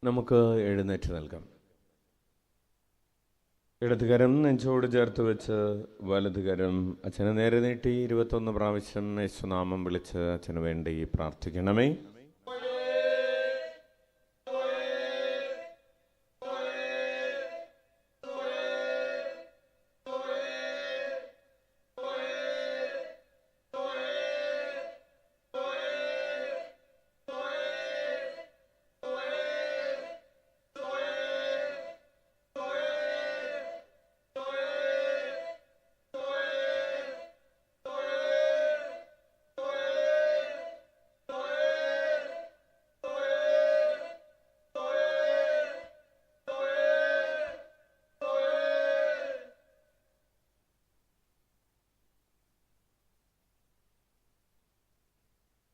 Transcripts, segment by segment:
നമുക്ക് എഴുന്നേറ്റ് നൽകാം. ഇടതുകരം നെഞ്ചോട് ചേർത്ത് വെച്ച് വലതുകരം അച്ഛനെ നേരെ നീട്ടി 21 പ്രാവശ്യം യേശുനാമം വിളിച്ച് അച്ഛന് വേണ്ടി പ്രാർത്ഥിക്കണമേ.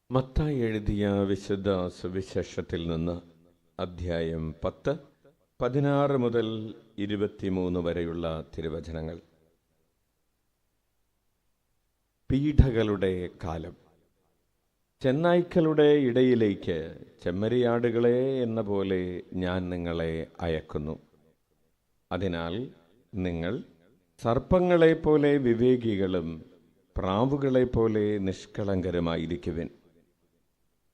മത്തായി എഴുതിയ വിശുദ്ധ സുവിശേഷത്തിൽ നിന്ന് അധ്യായം 10, 16 മുതൽ 23 വരെയുള്ള തിരുവചനങ്ങൾ. പീഡകളുടെ കാലം. ചെന്നായ്ക്കളുടെ ഇടയിലേക്ക് ചെമ്മരിയാടുകളെ എന്ന പോലെ ഞാൻ നിങ്ങളെ അയക്കുന്നു. അതിനാൽ നിങ്ങൾ സർപ്പങ്ങളെപ്പോലെ വിവേകികളും പ്രാവുകളെപ്പോലെ നിഷ്കളങ്കരുമായിരിക്കുവിൻ.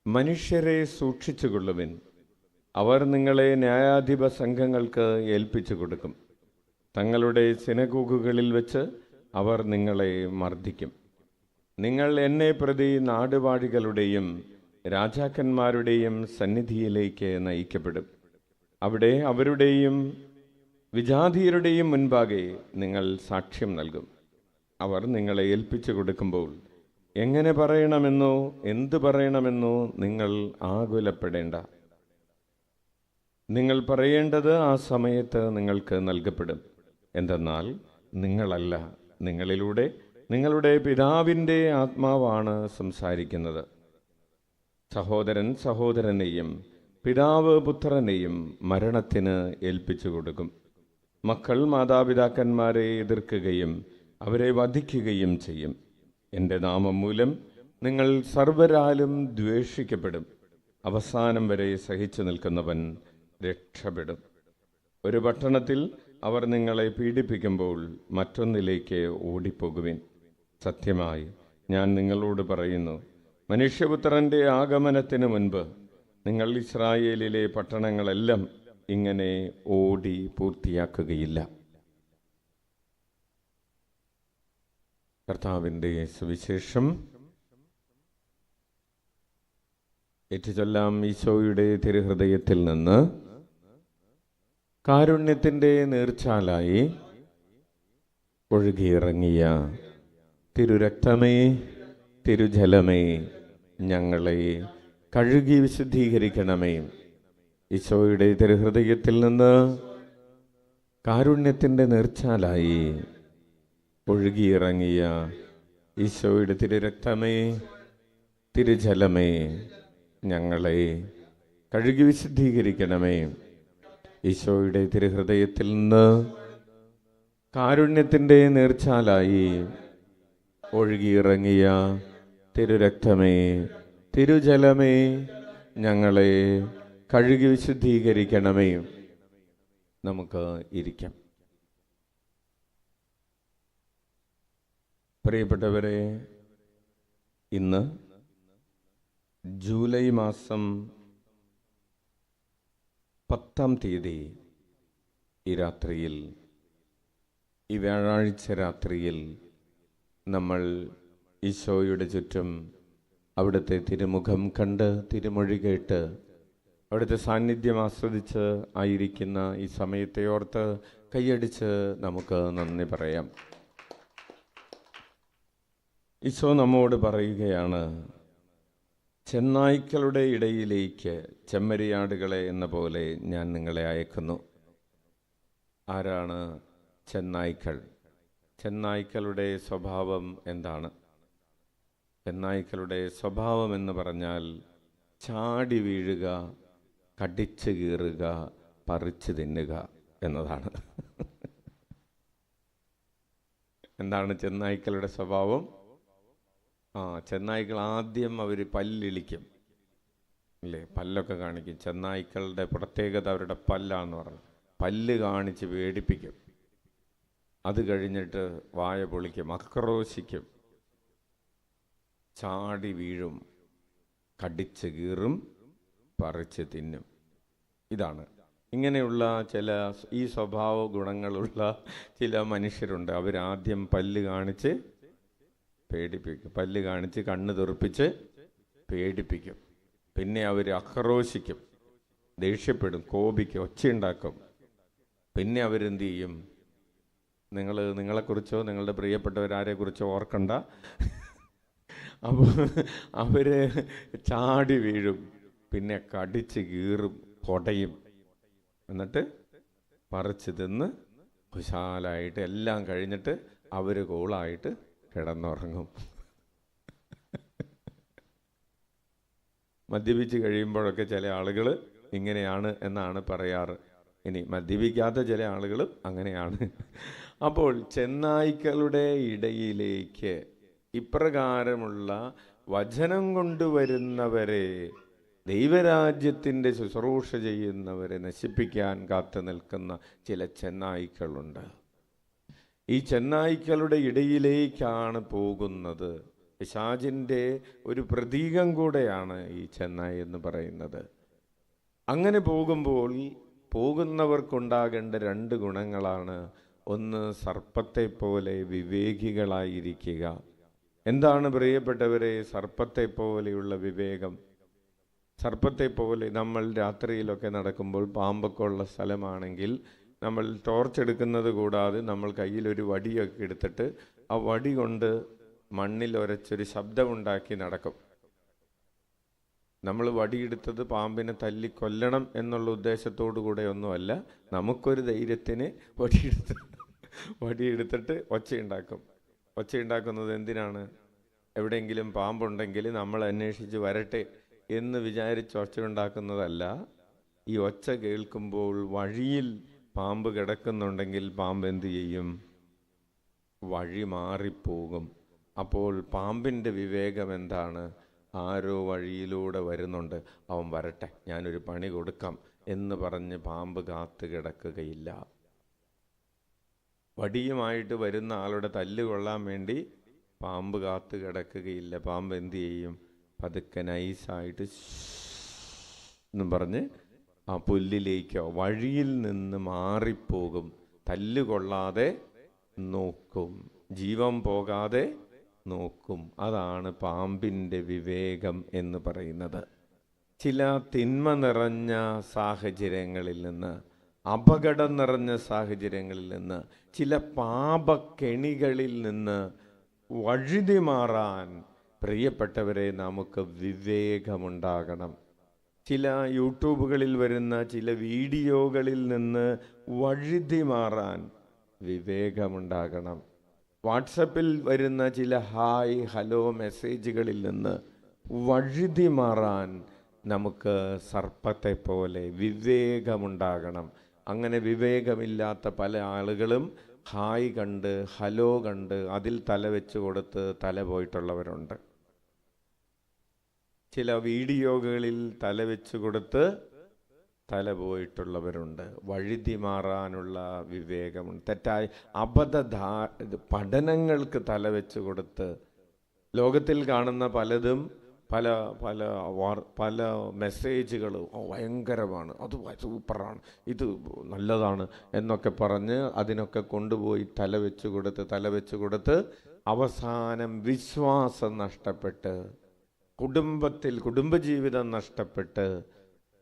മനുഷ്യരെ സൂക്ഷിച്ചുകൊള്ളുവിൻ. അവർ നിങ്ങളെ ന്യായാധിപ സംഘങ്ങൾക്ക് ഏൽപ്പിച്ചു കൊടുക്കും. തങ്ങളുടെ സിനഗോഗുകളിൽ വെച്ച് അവർ നിങ്ങളെ മർദ്ദിക്കും. നിങ്ങൾ എന്നെ പ്രതി നാടുവാഴികളുടെയും രാജാക്കന്മാരുടെയും സന്നിധിയിലേക്ക് നയിക്കപ്പെടും. അവിടെ അവരുടെയും വിജാതീയരുടെയും മുൻപാകെ നിങ്ങൾ സാക്ഷ്യം നൽകും. അവർ നിങ്ങളെ ഏൽപ്പിച്ചു കൊടുക്കുമ്പോൾ എങ്ങനെ പറയണമെന്നോ എന്തു പറയണമെന്നോ നിങ്ങൾ ആകുലപ്പെടേണ്ട. നിങ്ങൾ പറയേണ്ടത് ആ സമയത്ത് നിങ്ങൾക്ക് നൽകപ്പെടും. എന്തെന്നാൽ നിങ്ങളല്ല, നിങ്ങളിലൂടെ നിങ്ങളുടെ പിതാവിൻ്റെ ആത്മാവാണ് സംസാരിക്കുന്നത്. സഹോദരൻ സഹോദരനെയും പിതാവ് പുത്രനെയും മരണത്തിന് ഏൽപ്പിച്ചു കൊടുക്കും. മക്കൾ മാതാപിതാക്കന്മാരെ എതിർക്കുകയും അവരെ വധിക്കുകയും ചെയ്യും. എൻ്റെ നാമം മൂലം നിങ്ങൾ സർവ്വരാലും ദ്വേഷിക്കപ്പെടും. അവസാനം വരെ സഹിച്ചു നിൽക്കുന്നവൻ രക്ഷപ്പെടും. ഒരു പട്ടണത്തിൽ അവർ നിങ്ങളെ പീഡിപ്പിക്കുമ്പോൾ മറ്റൊന്നിലേക്ക് ഓടിപ്പോകുവിൻ. സത്യമായി ഞാൻ നിങ്ങളോട് പറയുന്നു, മനുഷ്യപുത്രൻ്റെ ആഗമനത്തിന് മുൻപ് നിങ്ങൾ ഇസ്രായേലിലെ പട്ടണങ്ങളെല്ലാം ഇങ്ങനെ ഓടി പൂർത്തിയാക്കുകയില്ല. കർത്താവിൻ്റെ സുവിശേഷം. ഏറ്റുചൊല്ലാം. ഈശോയുടെ തിരുഹൃദയത്തിൽ നിന്ന് കാരുണ്യത്തിൻ്റെ നീർച്ചാലായി ഒഴുകിയിറങ്ങിയ തിരുരക്തമേ, തിരുജലമേ, ഞങ്ങളെ കഴുകി വിശുദ്ധീകരിക്കണമേ. ഈശോയുടെ തിരുഹൃദയത്തിൽ നിന്ന് കാരുണ്യത്തിൻ്റെ നീർച്ചാലായി ഒഴുകിയിറങ്ങിയ ഈശോയുടെ തിരുരക്തമേ, തിരുജലമേ, ഞങ്ങളെ കഴുകി വിശുദ്ധീകരിക്കണമേ. ഈശോയുടെ തിരുഹൃദയത്തിൽ നിന്ന് കാരുണ്യത്തിൻ്റെ നീർച്ചാലായി ഒഴുകിയിറങ്ങിയ തിരുരക്തമേ, തിരുജലമേ, ഞങ്ങളെ കഴുകി വിശുദ്ധീകരിക്കണമേ. നമുക്ക് ഇരിക്കാം. പ്രിയപ്പെട്ടവരെ, ഇന്ന് ജൂലൈ മാസം 10-ാം തീയതി ഈ രാത്രിയിൽ, ഈ വ്യാഴാഴ്ച രാത്രിയിൽ നമ്മൾ ഈശോയുടെ ചുറ്റും അവിടുത്തെ തിരുമുഖം കണ്ട് തിരുമൊഴി കേട്ട് അവിടുത്തെ സാന്നിധ്യം ആസ്വദിച്ച് ആയിരിക്കുന്ന ഈ സമയത്തെ ഓർത്ത് കൈയടിച്ച് നമുക്ക് നന്ദി പറയാം. ഈശോ നമ്മോട് പറയുകയാണ്, ചെന്നായ്ക്കളുടെ ഇടയിലേക്ക് ചെമ്മരിയാടുകളെ എന്ന പോലെ ഞാൻ നിങ്ങളെ അയക്കുന്നു. ആരാണ് ചെന്നായ്ക്കൾ? ചെന്നായ്ക്കളുടെ സ്വഭാവം എന്താണ്? ചെന്നായ്ക്കളുടെ സ്വഭാവം എന്ന് പറഞ്ഞാൽ ചാടി വീഴുക, കടിച്ചു കീറുക, പറിച്ചു തിന്നുക എന്നതാണ്. എന്താണ് ചെന്നായ്ക്കളുടെ സ്വഭാവം? ചെന്നായ്ക്കൾ ആദ്യം അവർ പല്ലിളിക്കും. അല്ലേ? പല്ലൊക്കെ കാണിക്കും. ചെന്നായ്ക്കളുടെ പ്രത്യേകത അവരുടെ പല്ലാന്ന് പറഞ്ഞു. പല്ല് കാണിച്ച് പേടിപ്പിക്കും. അത് കഴിഞ്ഞിട്ട് വായ പൊളിക്കും, ആക്രോശിക്കും, ചാടി വീഴും, കടിച്ച് കീറും, പറിച്ച് തിന്നും. ഇതാണ്. ഇങ്ങനെയുള്ള ചില ഈ സ്വഭാവ ഗുണങ്ങളുള്ള ചില മനുഷ്യരുണ്ട്. അവരാദ്യം പല്ല് കാണിച്ച് പേടിപ്പിക്കും, പല്ല് കാണിച്ച് കണ്ണ് തെറിപ്പിച്ച് പേടിപ്പിക്കും. പിന്നെ അവർ ആക്രോശിക്കും, ദേഷ്യപ്പെടും, കോപിക്കും, ഒച്ചയുണ്ടാക്കും. പിന്നെ അവരെന്ത് ചെയ്യും? നിങ്ങളെക്കുറിച്ചോ നിങ്ങളുടെ പ്രിയപ്പെട്ടവരാരെക്കുറിച്ചോ ഓർക്കണ്ട. അപ്പോൾ അവർ ചാടി വീഴും, പിന്നെ കടിച്ച് കീറും, കൊടയും, എന്നിട്ട് പറിച്ച് തിന്ന് കുശാലായിട്ട് എല്ലാം കഴിഞ്ഞിട്ട് അവർ കൂളായിട്ട് കിടന്നുറങ്ങും. മദ്യപിച്ച് കഴിയുമ്പോഴൊക്കെ ചില ആളുകൾ ഇങ്ങനെയാണ് എന്നാണ് പറയാറ്. ഇനി മദ്യപിക്കാത്ത ചില ആളുകളും അങ്ങനെയാണ്. അപ്പോൾ ചെന്നായ്ക്കളുടെ ഇടയിലേക്ക് ഇപ്രകാരമുള്ള വചനം കൊണ്ടുവരുന്നവരെ, ദൈവരാജ്യത്തിൻ്റെ ശുശ്രൂഷ ചെയ്യുന്നവരെ നശിപ്പിക്കാൻ കാത്തു നിൽക്കുന്ന ചില ചെന്നായ്ക്കളുണ്ട്. ഈ ചെന്നായ്ക്കളുടെ ഇടയിലേക്കാണ് പോകുന്നത്. പിശാചിൻ്റെ ഒരു പ്രതീകം കൂടെയാണ് ഈ ചെന്നായി എന്ന് പറയുന്നത്. അങ്ങനെ പോകുന്നവർക്കുണ്ടാകേണ്ട രണ്ട് ഗുണങ്ങളാണ്. ഒന്ന്, സർപ്പത്തെ പോലെ വിവേകികളായിരിക്കുക. എന്താണ് പ്രിയപ്പെട്ടവരെ സർപ്പത്തെ പോലെയുള്ള വിവേകം? സർപ്പത്തെ പോലെ നമ്മൾ രാത്രിയിലൊക്കെ നടക്കുമ്പോൾ, പാമ്പൊക്കെ ഉള്ള സ്ഥലമാണെങ്കിൽ നമ്മൾ ടോർച്ച് എടുക്കുന്നത് കൂടാതെ നമ്മൾ കയ്യിലൊരു വടിയൊക്കെ എടുത്തിട്ട് ആ വടി കൊണ്ട് മണ്ണിൽ ഉരച്ചൊരു ശബ്ദമുണ്ടാക്കി നടക്കും. നമ്മൾ വടിയെടുത്തത് പാമ്പിനെ തല്ലിക്കൊല്ലണം എന്നുള്ള ഉദ്ദേശത്തോടു കൂടെ ഒന്നുമല്ല. നമുക്കൊരു ധൈര്യത്തിന് വടിയെടുത്തിട്ട് ഒച്ചയുണ്ടാക്കും. ഒച്ചയുണ്ടാക്കുന്നത് എന്തിനാണ്? എവിടെയെങ്കിലും പാമ്പുണ്ടെങ്കിൽ നമ്മൾ അന്വേഷിച്ച് വരട്ടെ എന്ന് വിചാരിച്ച് ഒച്ച ഉണ്ടാക്കുന്നതല്ല. ഈ ഒച്ച കേൾക്കുമ്പോൾ വഴിയിൽ പാമ്പ് കിടക്കുന്നുണ്ടെങ്കിൽ പാമ്പ് എന്തു ചെയ്യും? വഴി മാറിപ്പോകും. അപ്പോൾ പാമ്പിൻ്റെ വിവേകം എന്താണ്? ആരോ വഴിയിലൂടെ വരുന്നുണ്ട്, അവൻ വരട്ടെ, ഞാനൊരു പണി കൊടുക്കാം എന്ന് പറഞ്ഞ് പാമ്പ് കാത്തു കിടക്കുകയില്ല. വടിയുമായിട്ട് വരുന്ന ആളുടെ തല്ല് കൊള്ളാൻ വേണ്ടി പാമ്പ് കാത്തു കിടക്കുകയില്ല. പാമ്പ് എന്തു ചെയ്യും? പതുക്കെ നൈസായിട്ട് എന്നും പറഞ്ഞ് ആ പുല്ലിലേക്കോ വഴിയിൽ നിന്ന് മാറിപ്പോകും. തല്ലുകൊള്ളാതെ നോക്കും, ജീവൻ പോകാതെ നോക്കും. അതാണ് പാമ്പിൻ്റെ വിവേകം എന്ന് പറയുന്നത്. ചില തിന്മ നിറഞ്ഞ സാഹചര്യങ്ങളിൽ നിന്ന്, അപകടം നിറഞ്ഞ സാഹചര്യങ്ങളിൽ നിന്ന്, ചില പാപക്കെണികളിൽ നിന്ന് വഴുതി മാറാൻ പ്രിയപ്പെട്ടവരെ നമുക്ക് വിവേകമുണ്ടാകണം. ചില യൂട്യൂബുകളിൽ വരുന്ന ചില വീഡിയോകളിൽ നിന്ന് വഴുതി മാറാൻ വിവേകമുണ്ടാകണം. വാട്സപ്പിൽ വരുന്ന ചില ഹായ് ഹലോ മെസ്സേജുകളിൽ നിന്ന് വഴുതി മാറാൻ നമുക്ക് സർപ്പത്തെ പോലെ വിവേകമുണ്ടാകണം. അങ്ങനെ വിവേകമില്ലാത്ത പല ആളുകളും ഹായ് കണ്ട് ഹലോ കണ്ട് അതിൽ തല വെച്ച് കൊടുത്ത് തല പോയിട്ടുള്ളവരുണ്ട്. ചില വീഡിയോകളിൽ തല വെച്ച് കൊടുത്ത് തല പോയിട്ടുള്ളവരുണ്ട്. വഴുതി മാറാനുള്ള വിവേകമുണ്ട്. തെറ്റായ പഠനങ്ങൾക്ക് തല വെച്ച് കൊടുത്ത് ലോകത്തിൽ കാണുന്ന പലതും പല പല പല മെസ്സേജുകൾ ഭയങ്കരമാണ്, അത് സൂപ്പറാണ്, ഇത് നല്ലതാണ് എന്നൊക്കെ പറഞ്ഞ് അതിനൊക്കെ കൊണ്ടുപോയി തല വെച്ച് കൊടുത്ത് അവസാനം വിശ്വാസം നഷ്ടപ്പെട്ട്, കുടുംബജീവിതം നഷ്ടപ്പെട്ട്,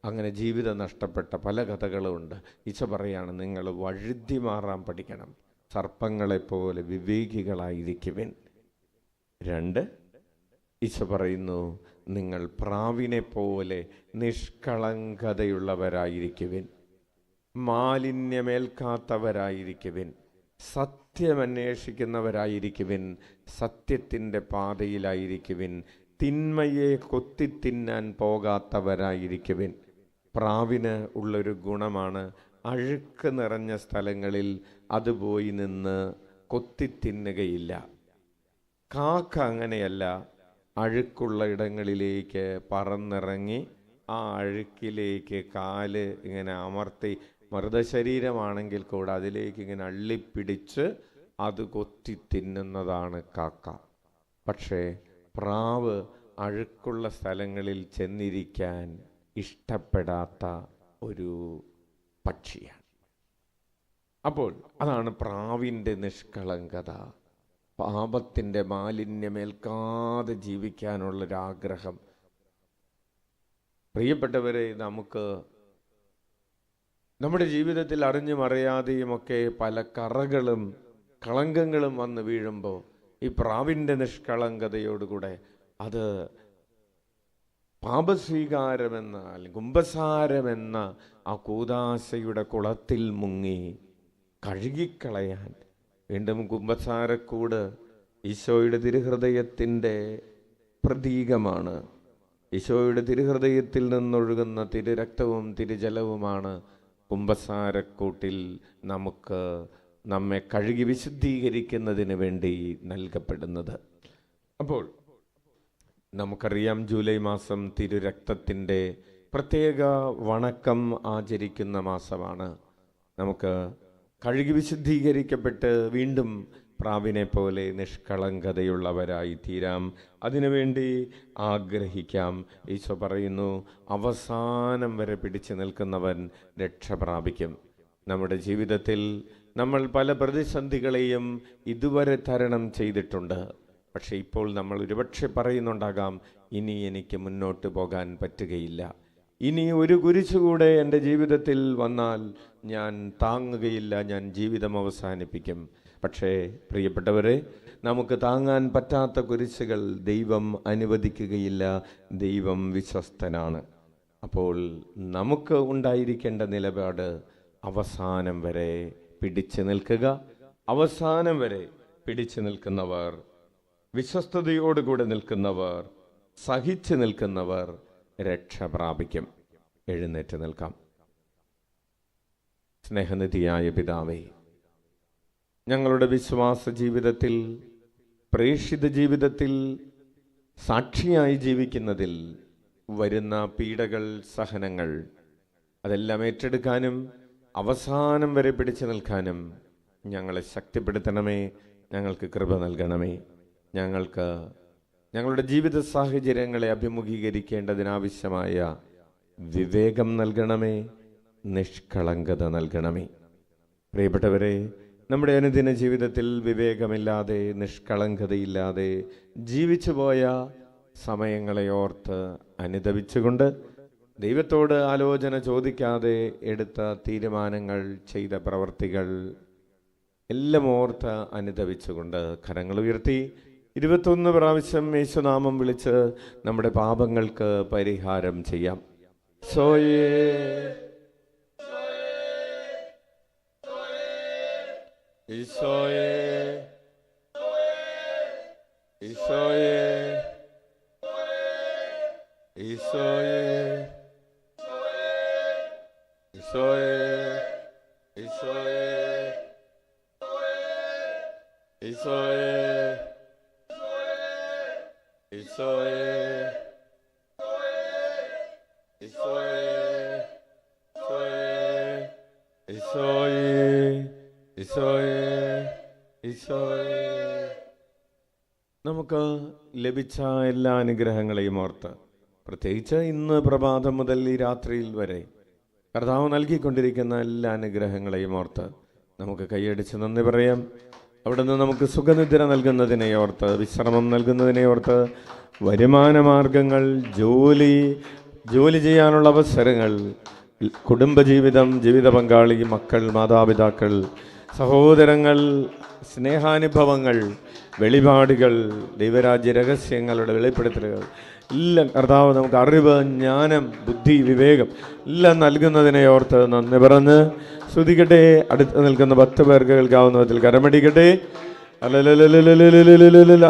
അങ്ങനെ ജീവിതം നഷ്ടപ്പെട്ട പല കഥകളുമുണ്ട്. ഈശോ പറയാണ്, നിങ്ങൾ വഴുതി മാറാൻ പഠിക്കണം, സർപ്പങ്ങളെപ്പോലെ വിവേകികളായിരിക്കുവിൻ. 2, ഈശോ പറയുന്നു, നിങ്ങൾ പ്രാവിനെ പോലെ നിഷ്കളങ്കതയുള്ളവരായിരിക്കുവിൻ, മാലിന്യമേൽക്കാത്തവരായിരിക്കുവിൻ, സത്യമന്വേഷിക്കുന്നവരായിരിക്കുവിൻ, സത്യത്തിൻ്റെ പാതയിലായിരിക്കുവിൻ, തിന്മയെ കൊത്തിത്തിന്നാൻ പോകാത്തവരായിരിക്കുവിൻ. പ്രാവിന് ഉള്ളൊരു ഗുണമാണ്, അഴുക്ക് നിറഞ്ഞ സ്ഥലങ്ങളിൽ അത് പോയി നിന്ന് കൊത്തിത്തിന്നുകയില്ല. കാക്ക അങ്ങനെയല്ല, അഴുക്കുള്ള ഇടങ്ങളിലേക്ക് പറന്നിറങ്ങി ആ അഴുക്കിലേക്ക് കാല് ഇങ്ങനെ അമർത്തി, മൃതശരീരമാണെങ്കിൽ കൂടെ അതിലേക്ക് ഇങ്ങനെ അള്ളിപ്പിടിച്ച് അത് കൊത്തി തിന്നുന്നതാണ് കാക്ക. പക്ഷേ പ്രാവ് അഴുക്കുള്ള സ്ഥലങ്ങളിൽ ചെന്നിരിക്കാൻ ഇഷ്ടപ്പെടാത്ത ഒരു പക്ഷിയാണ്. അപ്പോൾ അതാണ് പ്രാവിൻ്റെ നിഷ്കളങ്കത. പാപത്തിൻ്റെ മാലിന്യമേൽക്കാതെ ജീവിക്കാനുള്ളൊരാഗ്രഹം. പ്രിയപ്പെട്ടവരെ, നമുക്ക് നമ്മുടെ ജീവിതത്തിൽ അറിഞ്ഞും അറിയാതെയുമൊക്കെ പല കറകളും കളങ്കങ്ങളും വന്ന് വീഴുമ്പോൾ ഈ പ്രാവിൻ്റെ നിഷ്കളങ്കതയോടുകൂടെ അത് പാപസ്വീകാരമെന്ന അല്ലെങ്കിൽ കുമ്പസാരമെന്ന ആ കൂദാശയുടെ കുളത്തിൽ മുങ്ങി കഴുകിക്കളയാൻ വീണ്ടും കുമ്പസാരക്കൂട് ഈശോയുടെ തിരുഹൃദയത്തിൻ്റെ പ്രതീകമാണ്. ഈശോയുടെ തിരുഹൃദയത്തിൽ നിന്നൊഴുകുന്ന തിരുരക്തവും തിരുജലവുമാണ് കുമ്പസാരക്കൂട്ടിൽ നമ്മെ കഴുകി വിശുദ്ധീകരിക്കുന്നതിന് വേണ്ടി നൽകപ്പെടുന്നത്. അപ്പോൾ നമുക്കറിയാം, ജൂലൈ മാസം തിരുരക്തത്തിൻ്റെ പ്രത്യേക വണക്കം ആചരിക്കുന്ന മാസമാണ്. നമുക്ക് കഴുകി വിശുദ്ധീകരിക്കപ്പെട്ട് വീണ്ടും പ്രാവിനെ പോലെ നിഷ്കളങ്കതയുള്ളവരായി തീരാം. അതിനുവേണ്ടി ആഗ്രഹിക്കാം. ഈശോ പറയുന്നു, അവസാനം വരെ പിടിച്ചു നിൽക്കുന്നവൻ രക്ഷ പ്രാപിക്കും. നമ്മുടെ ജീവിതത്തിൽ നമ്മൾ പല പ്രതിസന്ധികളെയും ഇതുവരെ തരണം ചെയ്തിട്ടുണ്ട്. പക്ഷേ ഇപ്പോൾ നമ്മൾ ഒരുപക്ഷെ പറയുന്നുണ്ടാകാം, ഇനി എനിക്ക് മുന്നോട്ട് പോകാൻ പറ്റുകയില്ല, ഇനി ഒരു കുരിശുകൂടെ എൻ്റെ ജീവിതത്തിൽ വന്നാൽ ഞാൻ താങ്ങുകയില്ല, ഞാൻ ജീവിതം അവസാനിപ്പിക്കും. പക്ഷേ പ്രിയപ്പെട്ടവരെ, നമുക്ക് താങ്ങാൻ പറ്റാത്ത കുരിശുകൾ ദൈവം അനുവദിക്കുകയില്ല. ദൈവം വിശ്വസ്തനാണ്. അപ്പോൾ നമുക്ക് ഉണ്ടായിരിക്കേണ്ട നിലപാട് അവസാനം വരെ പിടിച്ചു നിൽക്കുക. അവസാനം വരെ പിടിച്ചു നിൽക്കുന്നവർ, വിശ്വസ്തയോടുകൂടെ നിൽക്കുന്നവർ, സഹിച്ചു നിൽക്കുന്നവർ രക്ഷ പ്രാപിക്കും. എഴുന്നേറ്റ് നിൽക്കാം. സ്നേഹനിധിയായ പിതാവേ, ഞങ്ങളുടെ വിശ്വാസ ജീവിതത്തിൽ, പ്രേക്ഷിത ജീവിതത്തിൽ സാക്ഷിയായി ജീവിക്കുന്നതിൽ വരുന്ന പീഡകൾ, സഹനങ്ങൾ അതെല്ലാം ഏറ്റെടുക്കാനും അവസാനം വരെ പിടിച്ചു നിൽക്കാനും ഞങ്ങളെ ശക്തിപ്പെടുത്തണമേ. ഞങ്ങൾക്ക് കൃപ നൽകണമേ. ഞങ്ങളുടെ ജീവിത സാഹചര്യങ്ങളെ അഭിമുഖീകരിക്കേണ്ടതിനാവശ്യമായ വിവേകം നൽകണമേ, നിഷ്കളങ്കത നൽകണമേ. പ്രിയപ്പെട്ടവരെ, നമ്മുടെ അനുദിന ജീവിതത്തിൽ വിവേകമില്ലാതെ, നിഷ്കളങ്കതയില്ലാതെ ജീവിച്ചു പോയ സമയങ്ങളെ ഓർത്ത് അനുതപിച്ചുകൊണ്ട്, ദൈവത്തോട് ആലോചന ചോദിക്കാതെ എടുത്ത തീരുമാനങ്ങൾ, ചെയ്ത പ്രവർത്തികൾ എല്ലാം ഓർത്ത് അനുതപിച്ചുകൊണ്ട് കരങ്ങൾ ഉയർത്തി 21 പ്രാവശ്യം യേശുനാമം വിളിച്ച് നമ്മുടെ പാപങ്ങൾക്ക് പരിഹാരം ചെയ്യാം. ഈശോയേ, ഈശോയേ, ഈശോയേ, ഈശോയേ, ഈശോയേ, ഈശോയേ, ഈശോയേ, ഈശോയേ, ഈശോയേ. നമുക്ക് ലഭിച്ച എല്ലാ അനുഗ്രഹങ്ങളെയും ഓർത്ത്, പ്രത്യേകിച്ച് ഇന്ന് പ്രഭാതം മുതൽ ഈ രാത്രിയിൽ വരെ കർത്താവ് നൽകിക്കൊണ്ടിരിക്കുന്ന എല്ലാ അനുഗ്രഹങ്ങളെയും ഓർത്ത് നമുക്ക് കൈയടിച്ച് നന്ദി പറയാം. അവിടുന്ന് നമുക്ക് സുഖനിദ്ര നൽകുന്നതിനെ ഓർത്ത്, വിശ്രമം നൽകുന്നതിനെ ഓർത്ത്, വരുമാന മാർഗങ്ങൾ, ജോലി ചെയ്യാനുള്ള അവസരങ്ങൾ, കുടുംബജീവിതം, ജീവിത പങ്കാളി, മക്കൾ, മാതാപിതാക്കൾ, സഹോദരങ്ങൾ, സ്നേഹാനുഭവങ്ങൾ, വെളിപാടുകൾ, ദൈവരാജ്യ രഹസ്യങ്ങളുടെ വെളിപ്പെടുത്തലുകൾ എല്ലാം കർത്താവ് നമുക്ക് അറിവ്, ജ്ഞാനം, ബുദ്ധി, വിവേകം എല്ലാം നൽകുന്നതിനെ ഓർത്ത് നന്ദി പറഞ്ഞ് സ്തുതിക്കട്ടെ. അടുത്ത് നിൽക്കുന്ന 10 പേർക്ക് കേൾക്കാവുന്ന വിധത്തിൽ കരമടിക്കട്ടെ.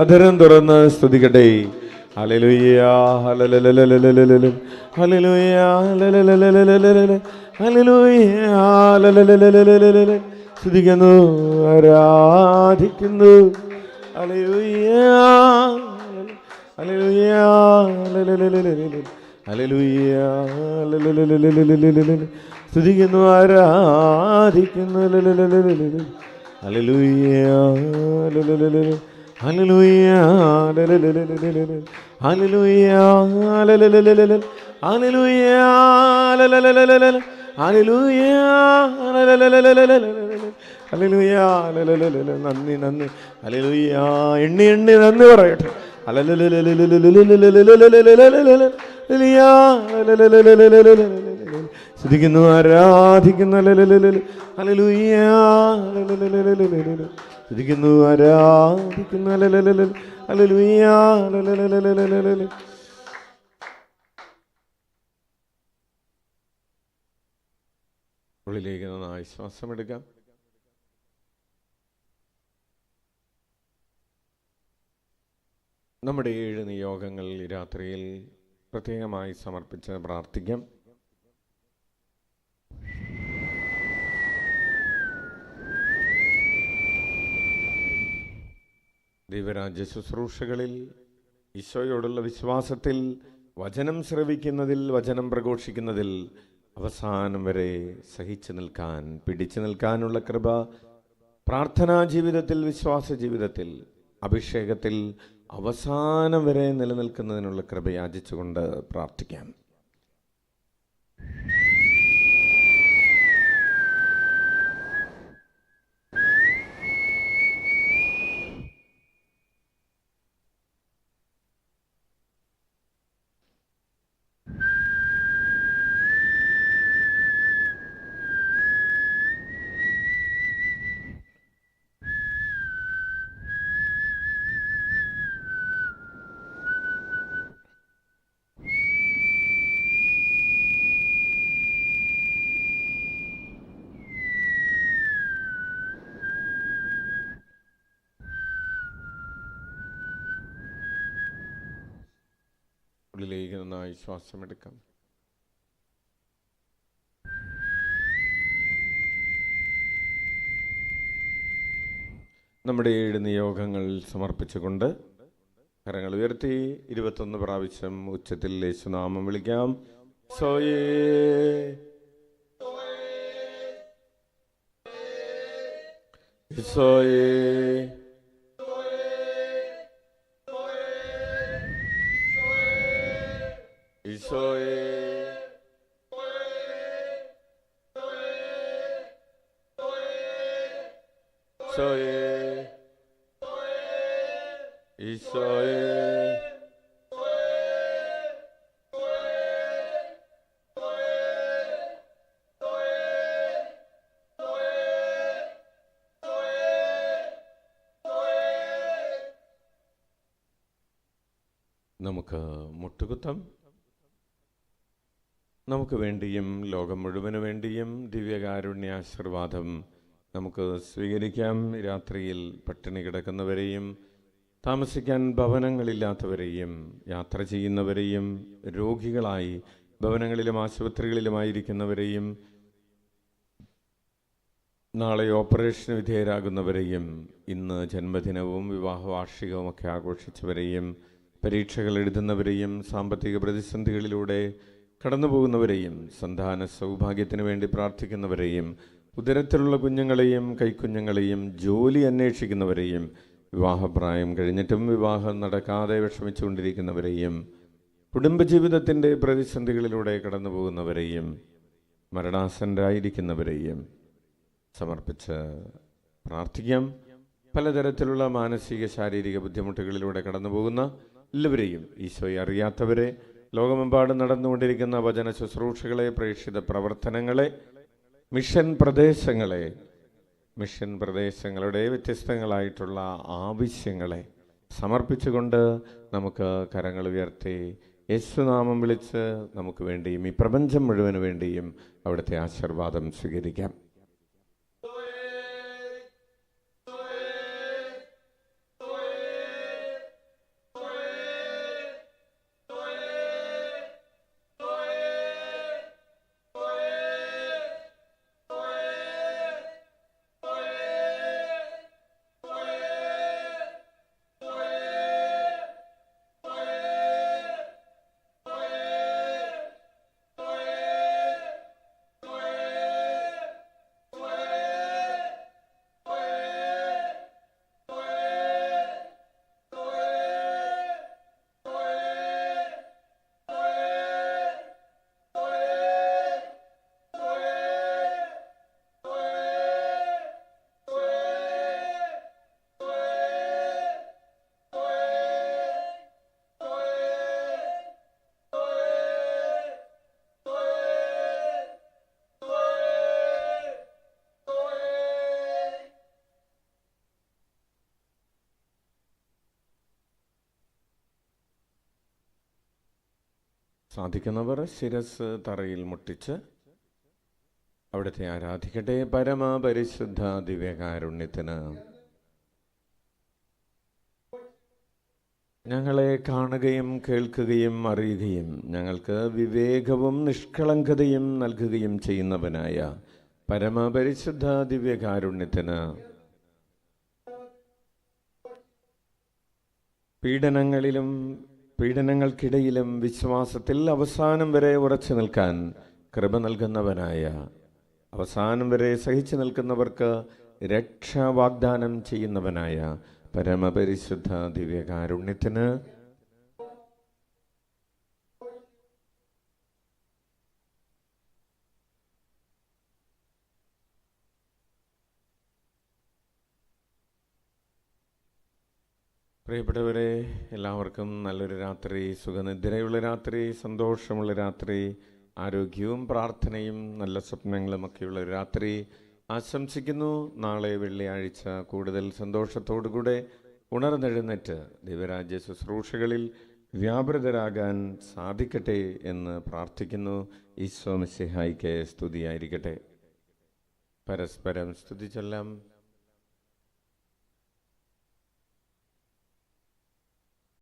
അധരം തുറന്ന് സ്തുതിക്കട്ടെ. Hallelujah, hallelujah, hallelujah, hallelujah. സ്തുതിക്കുന്നു, ആരാധിക്കുന്നു. Hallelujah, hallelujah, hallelujah. സ്തുതിക്കുന്നു, ആരാധിക്കുന്നു. Hallelujah, hallelujah, hallelujah, hallelujah, hallelujah. നന്ദി, നന്ദി. ഹല്ലേലൂയ. എണ്ണി എണ്ണി നന്ദി പറയട്ടെ. സ്തുതിക്കുന്നു, ആരാധിക്കുന്നു. ഹല്ലേലൂയ, സ്തുതിക്കുന്നു, ആരാധിക്കുന്നു. ഹല്ലേലൂയ. ഉള്ളിലേക്ക് നന്നായി ശ്വാസമെടുക്കാം. നമ്മുടെ 7 നിയോഗങ്ങൾ ഈ രാത്രിയിൽ പ്രത്യേകമായി സമർപ്പിച്ച് പ്രാർത്ഥിക്കാം. ദൈവരാജ്യ ശുശ്രൂഷകളിൽ, ഈശോയോടുള്ള വിശ്വാസത്തിൽ, വചനം ശ്രവിക്കുന്നതിൽ, വചനം പ്രഘോഷിക്കുന്നതിൽ അവസാനം വരെ സഹിച്ചു നിൽക്കാൻ, പിടിച്ചു നിൽക്കാനുള്ള കൃപ, പ്രാർത്ഥനാ ജീവിതത്തിൽ, വിശ്വാസ ജീവിതത്തിൽ, അഭിഷേകത്തിൽ അവസാനം വരെ നിലനിൽക്കുന്നതിനുള്ള കൃപ യാചിച്ചുകൊണ്ട് പ്രാർത്ഥിക്കാം. ഉള്ളിലേക്ക് നന്നായി ശ്വാസമെടുക്കാം. നമ്മുടെ 7 നിയോഗങ്ങൾ സമർപ്പിച്ചുകൊണ്ട് കരങ്ങൾ ഉയർത്തി 21 പ്രാവശ്യം ഉച്ചത്തിൽ യേശുനാമം വിളിക്കാം. സോയേ സോയേ ഈശോയേ, ഈശോയേ, ഈശോയേ, നമുക്ക് മുട്ടുകുത്താം. നമുക്ക് വേണ്ടിയും ലോകം മുഴുവന് വേണ്ടിയും ദിവ്യകാരുണ്യാശീർവാദം നമുക്ക് സ്വീകരിക്കാം. രാത്രിയിൽ പട്ടിണി കിടക്കുന്നവരെയും, താമസിക്കാൻ ഭവനങ്ങളില്ലാത്തവരെയും, യാത്ര ചെയ്യുന്നവരെയും, രോഗികളായി ഭവനങ്ങളിലും ആശുപത്രികളിലുമായിരിക്കുന്നവരെയും, നാളെ ഓപ്പറേഷന് വിധേയരാകുന്നവരെയും, ഇന്ന് ജന്മദിനവും വിവാഹ വാർഷികവുമൊക്കെ ആഘോഷിച്ചവരെയും, പരീക്ഷകൾ എഴുതുന്നവരെയും, സാമ്പത്തിക പ്രതിസന്ധികളിലൂടെ കടന്നു പോകുന്നവരെയും, സന്താന സൗഭാഗ്യത്തിന് വേണ്ടി പ്രാർത്ഥിക്കുന്നവരെയും, ഉദരത്തിലുള്ള കുഞ്ഞുങ്ങളെയും കൈക്കുഞ്ഞുങ്ങളെയും, ജോലി അന്വേഷിക്കുന്നവരെയും, വിവാഹപ്രായം കഴിഞ്ഞിട്ടും വിവാഹം നടക്കാതെ വിഷമിച്ചുകൊണ്ടിരിക്കുന്നവരെയും, കുടുംബജീവിതത്തിൻ്റെ പ്രതിസന്ധികളിലൂടെ കടന്നു പോകുന്നവരെയും, മരണാസന്നരായിരിക്കുന്നവരെയും സമർപ്പിച്ച് പ്രാർത്ഥിക്കാം. പലതരത്തിലുള്ള മാനസിക ശാരീരിക ബുദ്ധിമുട്ടുകളിലൂടെ കടന്നു പോകുന്ന എല്ലാവരെയും, ഈശോയെ അറിയാത്തവരെ, ലോകമെമ്പാടും നടന്നുകൊണ്ടിരിക്കുന്ന വചന ശുശ്രൂഷകളെ, പ്രേക്ഷിത പ്രവർത്തനങ്ങളെ, മിഷൻ പ്രദേശങ്ങളുടെ വ്യത്യസ്തങ്ങളായിട്ടുള്ള ആവശ്യങ്ങളെ സമർപ്പിച്ചുകൊണ്ട് നമുക്ക് കരങ്ങൾ ഉയർത്തി യേശുനാമം വിളിച്ച് നമുക്ക് വേണ്ടിയും ഈ പ്രപഞ്ചം മുഴുവന് വേണ്ടിയും അവിടുത്തെ ആശീർവാദം സ്വീകരിക്കാം. സാധിക്കുന്നവർ ശിരസ് തറയിൽ മുട്ടിച്ച് അവിടുത്തെ ആരാധിക്കട്ടെ. പരമപരിശുദ്ധ ദിവ്യകാരുണ്യത്തിന് ഞങ്ങളെ കാണുകയും കേൾക്കുകയും അറിയുകയും ഞങ്ങൾക്ക് വിവേകവും നിഷ്കളങ്കതയും നൽകുകയും ചെയ്യുന്നവനായ പരമപരിശുദ്ധ ദിവ്യകാരുണ്യത്തിന് പീഡനങ്ങൾക്കിടയിലും വിശ്വാസത്തിൽ അവസാനം വരെ ഉറച്ചു നിൽക്കാൻ കൃപ നൽകുന്നവനായ, അവസാനം വരെ സഹിച്ചു നിൽക്കുന്നവർക്ക് രക്ഷ വാഗ്ദാനം ചെയ്യുന്നവനായ പരമപരിശുദ്ധ ദിവ്യകാരുണ്യത്തിന് പ്രിയപ്പെട്ടവരെ, എല്ലാവർക്കും നല്ലൊരു രാത്രി, സുഖനിദ്രയുള്ള രാത്രി, സന്തോഷമുള്ള രാത്രി, ആരോഗ്യവും പ്രാർത്ഥനയും നല്ല സ്വപ്നങ്ങളുമൊക്കെയുള്ള ഒരു രാത്രി ആശംസിക്കുന്നു. നാളെ വെള്ളിയാഴ്ച കൂടുതൽ സന്തോഷത്തോടുകൂടെ ഉണർന്നെഴുന്നേറ്റ് ദിവ്യരാജ്യ ശുശ്രൂഷകളിൽ വ്യാപൃതരാകാൻ സാധിക്കട്ടെ എന്ന് പ്രാർത്ഥിക്കുന്നു. ഈശോ മിശിഹായ്ക്ക് സ്തുതിയായിരിക്കട്ടെ. പരസ്പരം സ്തുതി ചൊല്ലാം.